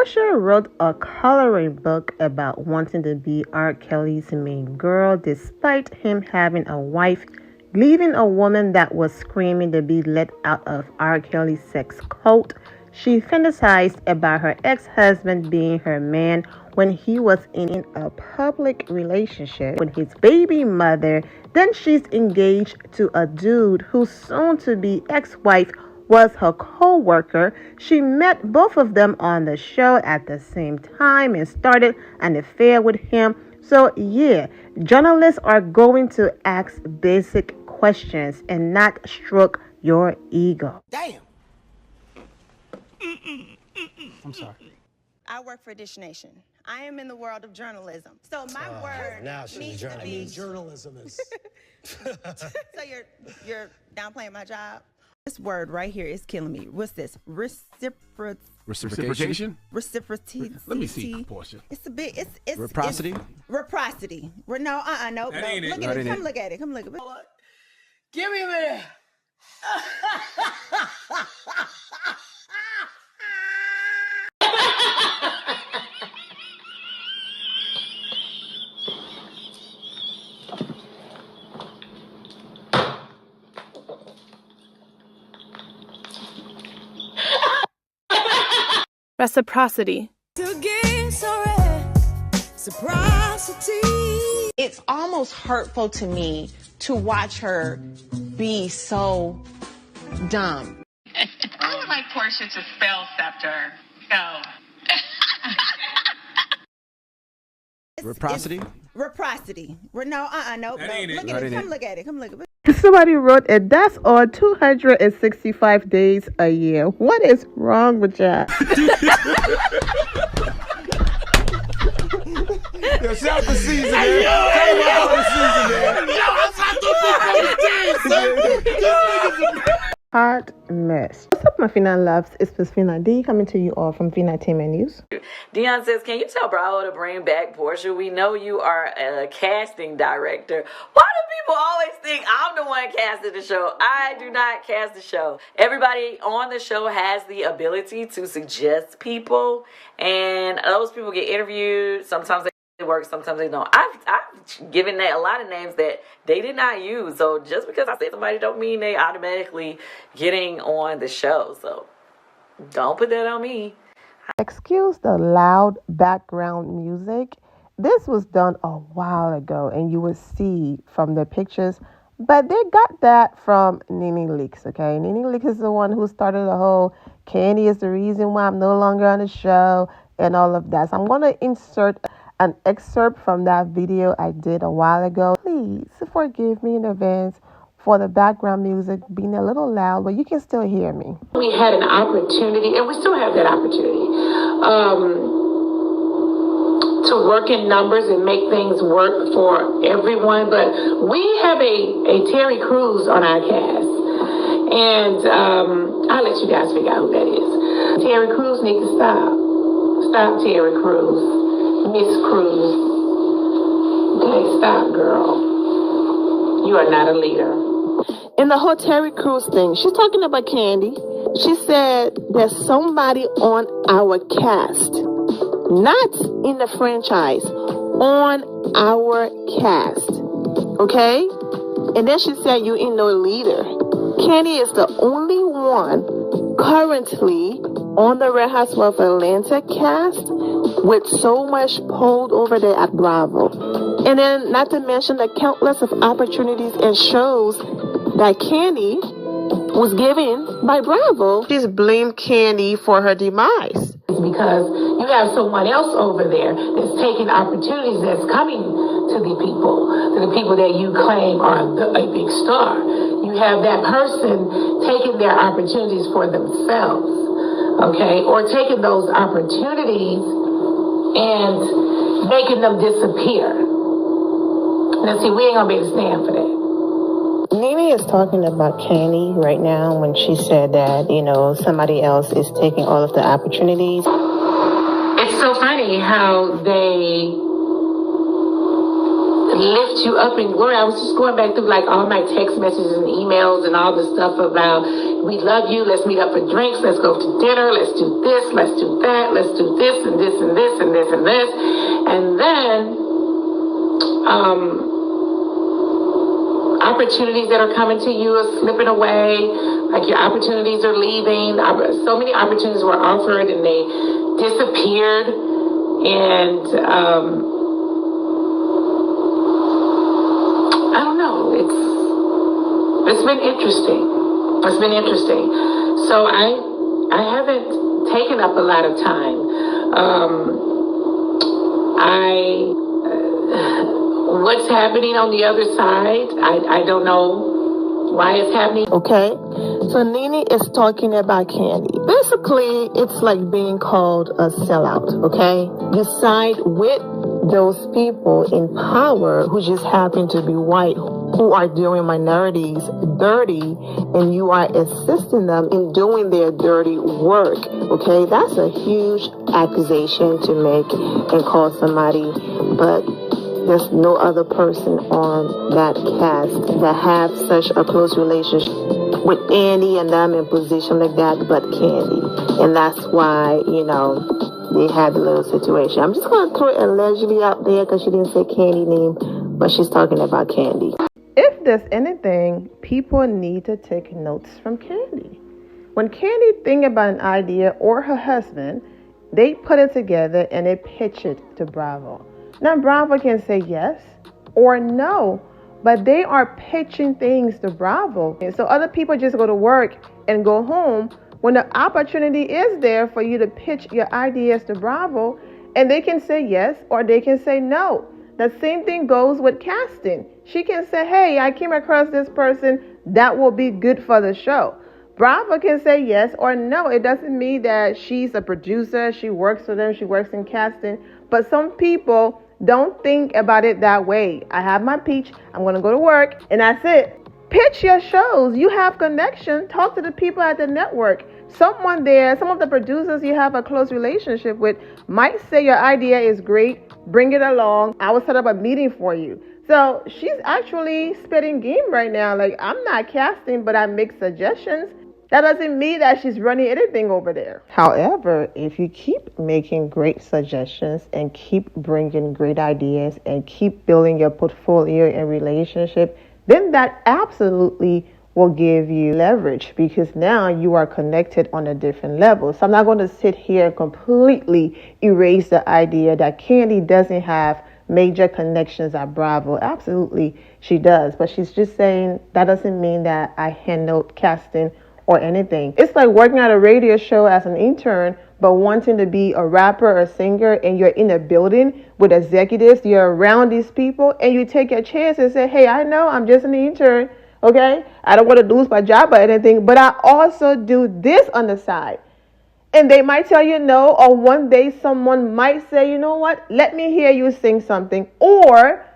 Porsha wrote a coloring book about wanting to be R. Kelly's main girl despite him having a wife, leaving a woman that was screaming to be let out of R. Kelly's sex cult. She fantasized about her ex-husband being her man when he was in a public relationship with his baby mother. Then she's engaged to a dude whose soon-to-be ex-wife was her co-worker. She met both of them on the show at the same time and started an affair with him. So yeah, journalists are going to ask basic questions and not stroke your ego. Damn. I'm sorry. I work for Dish Nation. I am in the world of journalism. So my word now she's needs to be journalism is. So you're downplaying my job? This word right here is killing me. What's this? Reciprocation? Reciprocity. Let me see, Porsha. It's a bit. It's Reciprocity? Reciprocity. No. No. That ain't it. Look at it. Come look at it. Come look at it. Give me a minute. Reciprocity. It's almost hurtful to me to watch her be so dumb. I would like Porsha to spell scepter. Go. Reciprocity? Reciprocity. No. That ain't it. Look at it. Come look at it. Come look at it. Somebody wrote it. That's on 265 days a year. What is wrong with y'all? Yo, shout the season, man. Tell me about the season, man. Yo, Hot mess. What's up, my Fina loves? It's Fina D coming to you all from Fina Team News. Dion says, can you tell Bravo to bring back Porsha? We know you are a casting director. Why do people always think I'm the one casting the show? I do not cast the show. Everybody on the show has the ability to suggest people, and those people get interviewed. Sometimes they work, sometimes they don't. I've given that a lot of names that they did not use. So just because I say somebody don't mean they automatically getting on the show. So don't put that on me. Excuse the loud background music. This was done a while ago, and you will see from the pictures. But they got that from Nene Leakes, okay? Nene Leakes is the one who started the whole Kandi is the reason why I'm no longer on the show and all of that. So I'm going to insert an excerpt from that video I did a while ago. Please forgive me in advance for the background music being a little loud, but you can still hear me. We had an opportunity, and we still have that opportunity, to work in numbers and make things work for everyone. But we have a Terry Crews on our cast, and I'll let you guys figure out who that is. Terry Crews needs to stop. Stop, Terry Crews. Miss Cruz. Okay, stop, girl. You are not a leader. In the whole Terry Crews thing, she's talking about Kandi. She said there's somebody on our cast, not in the franchise, on our cast. Okay? And then she said you ain't no leader. Kandi is the only one currently on the Real Housewives of Atlanta cast with so much pulled over there at Bravo. And then not to mention the countless of opportunities and shows that Kandi was given by Bravo. She's blamed Kandi for her demise. Because you have someone else over there that's taking opportunities that's coming to the people that you claim are a big star. You have that person taking their opportunities for themselves, okay? Or taking those opportunities and making them disappear. Now, see, we ain't gonna be able to stand for that. Nene is talking about Kandi right now when she said that, somebody else is taking all of the opportunities. It's so funny how they lift you up and glory. I was just going back through like all my text messages and emails and all the stuff about we love you, let's meet up for drinks, let's go to dinner, let's do this, let's do that, let's do this and this and this and this and this. And then opportunities that are coming to you are slipping away, like your opportunities are leaving. So many opportunities were offered and they disappeared. And I don't know, it's been interesting. It's been interesting. So I haven't taken up a lot of time. What's happening on the other side, I don't know why it's happening. Okay, so Nene is talking about Kandi. Basically, it's like being called a sellout, okay? You side with those people in power who just happen to be white, who are doing minorities dirty, and you are assisting them in doing their dirty work, okay? That's a huge accusation to make and call somebody, but there's no other person on that cast that have such a close relationship with Andy and them in position like that but Kandi. And that's why, they had the little situation. I'm just going to throw it allegedly out there because she didn't say Kandi name, but she's talking about Kandi. If there's anything, people need to take notes from Kandi. When Kandi think about an idea or her husband, they put it together and they pitch it to Bravo. Now, Bravo can say yes or no, but they are pitching things to Bravo. And so other people just go to work and go home when the opportunity is there for you to pitch your ideas to Bravo, and they can say yes or they can say no. The same thing goes with casting. She can say, hey, I came across this person that will be good for the show. Bravo can say yes or no. It doesn't mean that she's a producer, she works for them, she works in casting. But some people don't think about it that way. I have my peach, I'm going to go to work, and that's it. Pitch your shows. You have connection. Talk to the people at the network. Someone there, some of the producers you have a close relationship with might say your idea is great. Bring it along. I will set up a meeting for you. So she's actually spitting game right now. Like, I'm not casting, but I make suggestions. That doesn't mean that she's running anything over there. However, if you keep making great suggestions and keep bringing great ideas and keep building your portfolio and relationship, then that absolutely will give you leverage because now you are connected on a different level. So I'm not going to sit here and completely erase the idea that Kandi doesn't have major connections at Bravo. Absolutely, she does. But she's just saying that doesn't mean that I handled casting or anything. It's like working at a radio show as an intern, but wanting to be a rapper or singer, and you're in a building with executives, you're around these people, and you take a chance and say, hey, I know I'm just an intern, okay? I don't want to lose my job or anything, but I also do this on the side. And they might tell you no, or one day someone might say, you know what, let me hear you sing something, or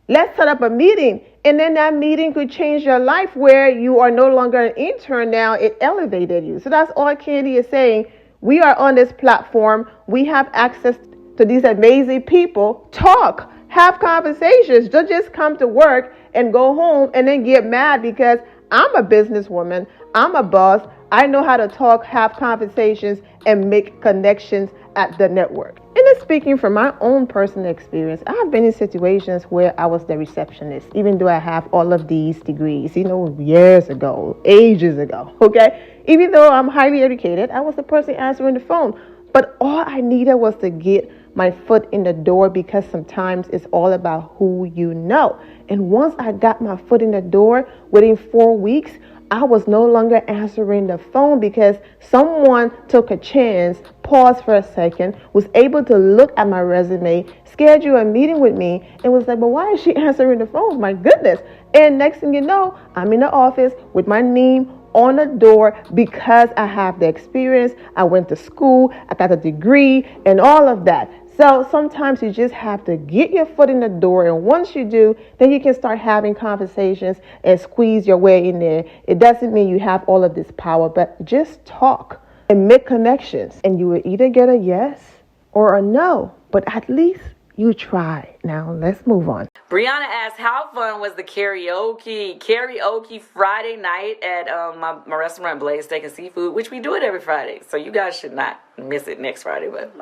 let's set up a meeting. And then that meeting could change your life where you are no longer an intern now. It elevated you. So that's all Kandi is saying. We are on this platform. We have access to these amazing people. Talk. Have conversations. Don't just come to work and go home and then get mad because I'm a businesswoman. I'm a boss. I know how to talk, have conversations, and make connections at the network. And then speaking from my own personal experience, I've been in situations where I was the receptionist, even though I have all of these degrees, years ago, ages ago, okay? Even though I'm highly educated, I was the person answering the phone. But all I needed was to get my foot in the door because sometimes it's all about who you know. And once I got my foot in the door, within 4 weeks, I was no longer answering the phone because someone took a chance, paused for a second, was able to look at my resume, schedule a meeting with me, and was like, but why is she answering the phone? My goodness. And next thing you know, I'm in the office with my name on the door because I have the experience. I went to school, I got a degree, and all of that. So sometimes you just have to get your foot in the door, and once you do, then you can start having conversations and squeeze your way in there. It doesn't mean you have all of this power, but just talk and make connections, and you will either get a yes or a no, but at least You try. Now, let's move on. Brianna asked, how fun was the karaoke? Karaoke Friday night at my restaurant, Blaze Steak and Seafood, which we do it every Friday. So you guys should not miss it next Friday. But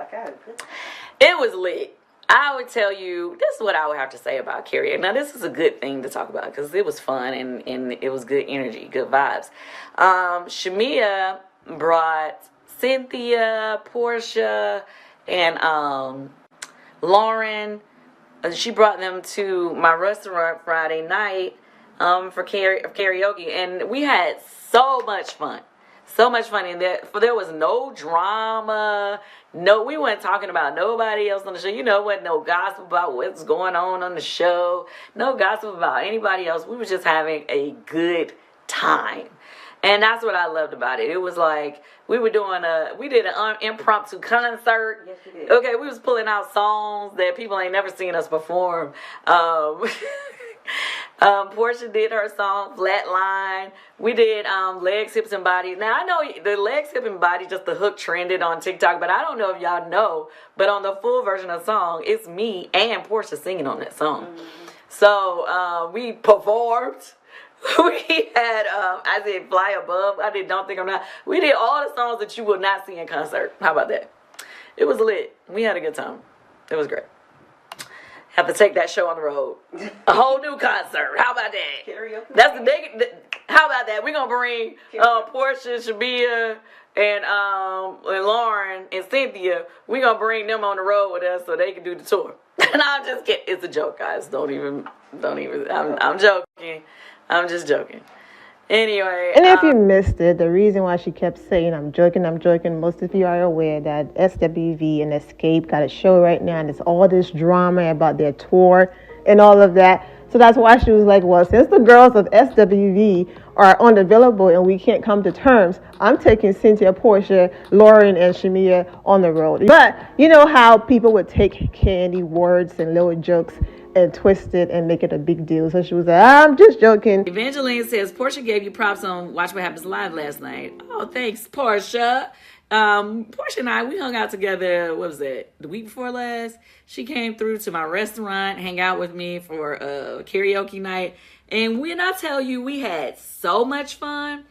it was lit. I would tell you, this is what I would have to say about karaoke. Now, this is a good thing to talk about because it was fun and it was good energy, good vibes. Shamia brought Cynthia, Porsha, and Lauren. She brought them to my restaurant Friday night for karaoke, and we had so much fun. So much fun, and there was no drama. No, we weren't talking about nobody else on the show. You know, wasn't no gossip about what's going on the show. No gossip about anybody else. We were just having a good time. And that's what I loved about it. It was like we did an impromptu concert. Yes, we did. Okay, we was pulling out songs that people ain't never seen us perform. Porsha did her song Flatline. We did Legs, Hips, and Body. Now I know the Legs, Hip, and Body, just the hook trended on TikTok, but I don't know if y'all know. But on the full version of the song, it's me and Porsha singing on that song. Mm-hmm. So we performed. We had, I did Fly Above. I did Don't Think I'm Not. We did all the songs that you will not see in concert. How about that? It was lit. We had a good time. It was great. Have to take that show on the road. A whole new concert. How about that? Karaoke. That's the day. How about that? We're going to bring Porsha, Shabia, and Lauren, and Cynthia. We're going to bring them on the road with us so they can do the tour. And I'm just kidding. It's a joke, guys. Don't even. I'm joking. I'm just joking. Anyway. And if you missed it, the reason why she kept saying, I'm joking, most of you are aware that SWV and Escape got a show right now, and there's all this drama about their tour and all of that. So that's why she was like, well, since the girls of SWV are unavailable and we can't come to terms, I'm taking Cynthia, Porsha, Lauren, and Shamia on the road. But you know how people would take Kandi words and little jokes and twist it and make it a big deal. So she was like, I'm just joking. Evangeline says, Porsha gave you props on Watch What Happens Live last night. Oh, thanks, Porsha. Porsha and I, we hung out together, what was it, the week before last? She came through to my restaurant, hang out with me for a karaoke night. And when I tell you, we had so much fun.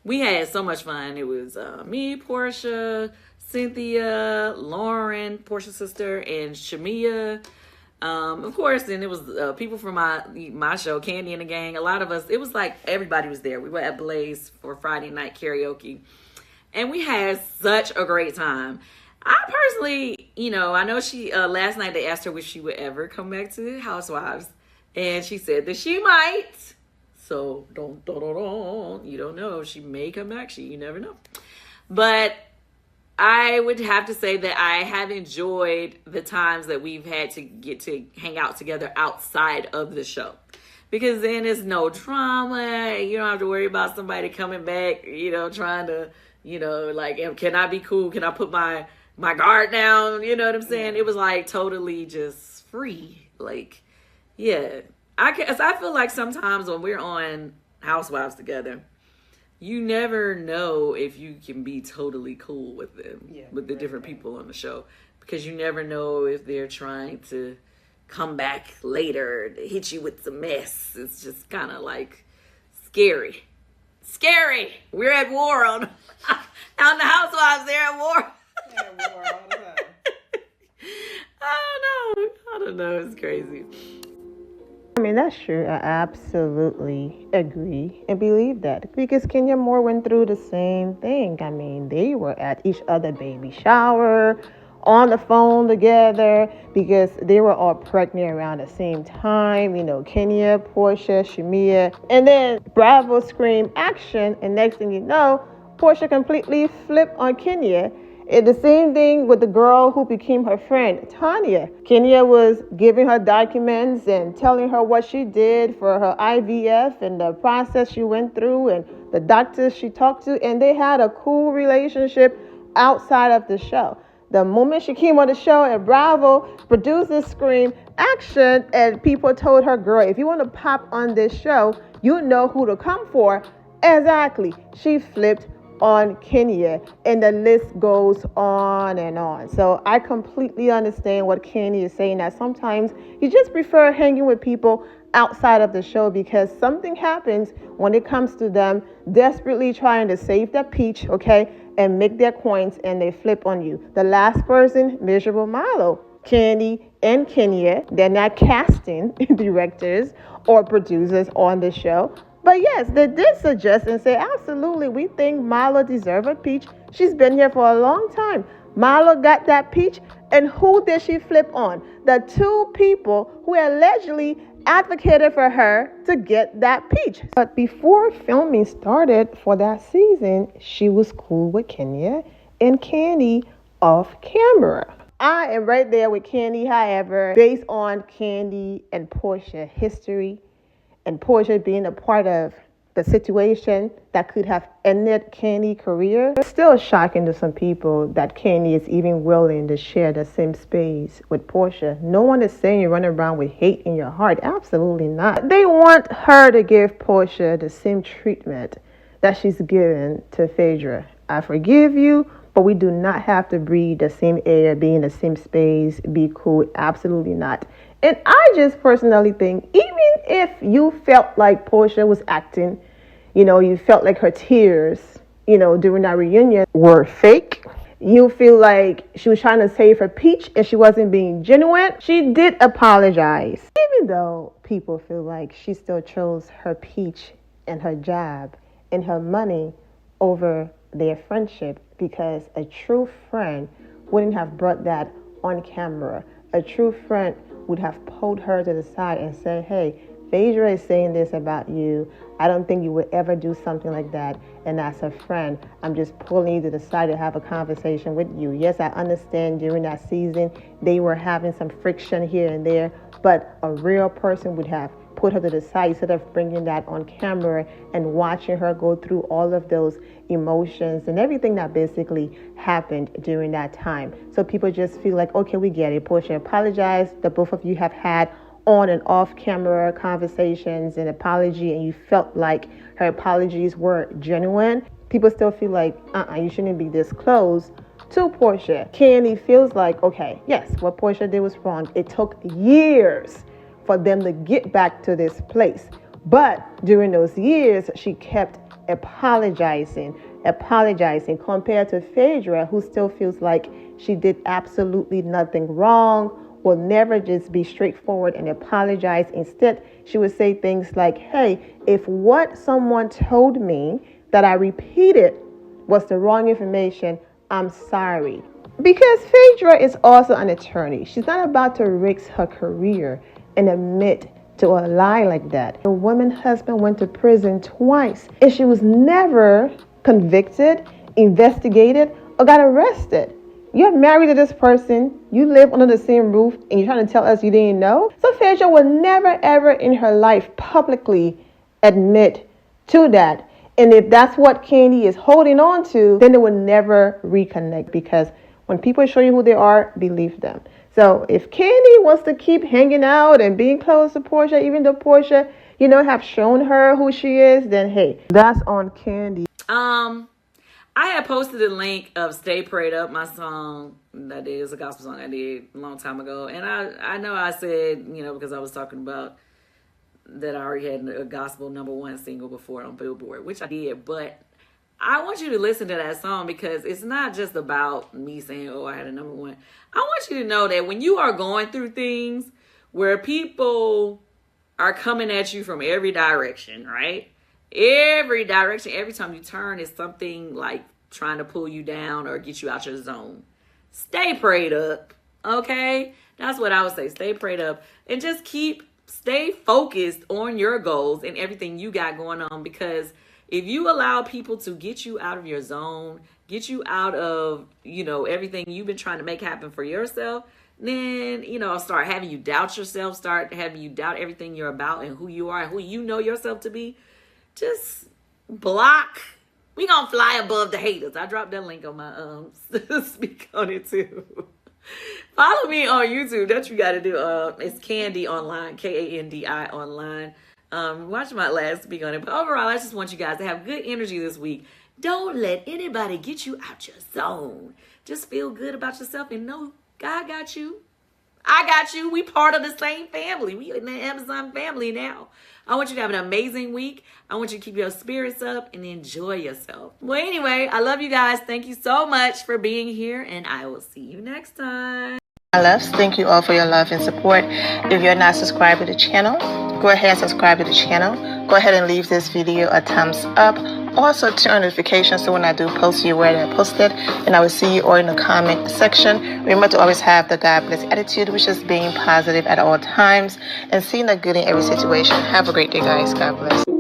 We had so much fun. It was me, Porsha, Cynthia, Lauren, Porsha's sister, and Shamia. Of course, then it was people from my show, Kandi and the Gang. A lot of us, it was like everybody was there. We were at Blaze for Friday night karaoke. And we had such a great time. I personally, I know she, last night they asked her if she would ever come back to Housewives. And she said that she might. So, you don't know. She may come back. You never know. But I would have to say that I have enjoyed the times that we've had to get to hang out together outside of the show. Because then there's no drama. You don't have to worry about somebody coming back, trying to, like, can I be cool? Can I put my guard down? You know what I'm saying? It was like totally just free. Like, yeah. I feel like sometimes when we're on Housewives together, you never know if you can be totally cool with them, with the different people on the show, because you never know if they're trying to come back later to hit you with some mess. It's just kind of like scary. We're at war on the Housewives. They're at war. They're at war all the time. I don't know. It's crazy. I mean, that's true. I absolutely agree and believe that. Because Kenya Moore went through the same thing. I mean, they were at each other's baby shower, on the phone together, because they were all pregnant around the same time. Kenya, Porsha, Shamia. And then Bravo screamed action. And next thing you know, Porsha completely flipped on Kenya. And the same thing with the girl who became her friend, Tanya. Kenya was giving her documents and telling her what she did for her IVF and the process she went through and the doctors she talked to. And they had a cool relationship outside of the show. The moment she came on the show and Bravo, producers screamed action, and people told her, girl, if you want to pop on this show, you know who to come for. Exactly. She flipped on Kenya, and the list goes on and on. So I completely understand what Kandi is saying, that sometimes you just prefer hanging with people outside of the show because something happens when it comes to them desperately trying to save their peach, okay, and make their coins, and they flip on you. The last person, Miserable Milo. Kandi and Kenya, they're not casting directors or producers on the show. But yes, they did suggest and say, absolutely, we think Milo deserves a peach. She's been here for a long time. Milo got that peach, and who did she flip on? The two people who allegedly advocated for her to get that peach. But before filming started for that season, she was cool with Kenya and Kandi off camera. I am right there with Kandi, however, based on Kandi and Porsha history, and Porsha being a part of the situation that could have ended Kandi's career. It's still shocking to some people that Kandi is even willing to share the same space with Porsha. No one is saying you run around with hate in your heart. Absolutely not. They want her to give Porsha the same treatment that she's given to Phaedra. I forgive you, but we do not have to breathe the same air, be in the same space, be cool. Absolutely not. And I just personally think, even if you felt like Porsha was acting, you felt like her tears, during that reunion were fake, you feel like she was trying to save her peach and she wasn't being genuine, she did apologize. Even though people feel like she still chose her peach and her job and her money over their friendship, because a true friend wouldn't have brought that on camera. A true friend would have pulled her to the side and said, hey, Phaedra is saying this about you. I don't think you would ever do something like that. And as a friend, I'm just pulling you to the side to have a conversation with you. Yes, I understand during that season, they were having some friction here and there, but a real person would have put her to the side instead of bringing that on camera and watching her go through all of those emotions and everything that basically happened during that time. So people just feel like, okay, we get it. Porsha apologized. The both of you have had on and off camera conversations and apology, and you felt like her apologies were genuine. People still feel like, you shouldn't be this close to Porsha. Kandi feels like, okay, yes, what Porsha did was wrong. It took years for them to get back to this place. But during those years, she kept apologizing compared to Phaedra, who still feels like she did absolutely nothing wrong, will never just be straightforward and apologize. Instead, she would say things like, hey, if what someone told me that I repeated was the wrong information, I'm sorry. Because Phaedra is also an attorney. She's not about to risk her career and admit to a lie like that. The woman's husband went to prison twice, and she was never convicted, investigated, or got arrested. You're married to this person, you live under the same roof, and you're trying to tell us you didn't know? So Phaedra would never ever in her life publicly admit to that. And if that's what Kandi is holding on to, then they will never reconnect, because when people show you who they are, believe them. So if Kandi wants to keep hanging out and being close to Porsha, even though Porsha, have shown her who she is, then hey, that's on Kandi. I had posted a link of Stay Prayed Up, my song that I did. It's a gospel song I did a long time ago. And I know I said, because I was talking about that I already had a gospel #1 single before on Billboard, which I did. But I want you to listen to that song, because it's not just about me saying, oh, I had a #1. I want you to know that when you are going through things where people are coming at you from every direction, right? Every direction, every time you turn is something like trying to pull you down or get you out your zone. Stay prayed up, okay? That's what I would say. Stay prayed up, and just stay focused on your goals and everything you got going on, because if you allow people to get you out of your zone, get you out of, everything you've been trying to make happen for yourself, then, start having you doubt yourself, start having you doubt everything you're about and who you are and who you know yourself to be, just block. We gonna fly above the haters. I dropped that link on my speak on it too. Follow me on YouTube. That's what you gotta do. It's Kandi Online, Kandi Online. Watch my last speak on it. But overall, I just want you guys to have good energy this week Don't let anybody get you out your zone. Just feel good about yourself and know God got you. I got you. We part of the same family. We in the Amazon family now. I want you to have an amazing week. I want you to keep your spirits up and enjoy yourself. Well, anyway, I love you guys. Thank you so much for being here, and I will see you next time. My loves, thank you all for your love and support. If you're not subscribed to the channel, go ahead and subscribe to the channel. Go ahead and leave this video a thumbs up. Also turn on notifications so when I do post, you're aware that I posted. And I will see you all in the comment section. Remember to always have the God bless attitude, which is being positive at all times and seeing the good in every situation. Have a great day, guys. God bless.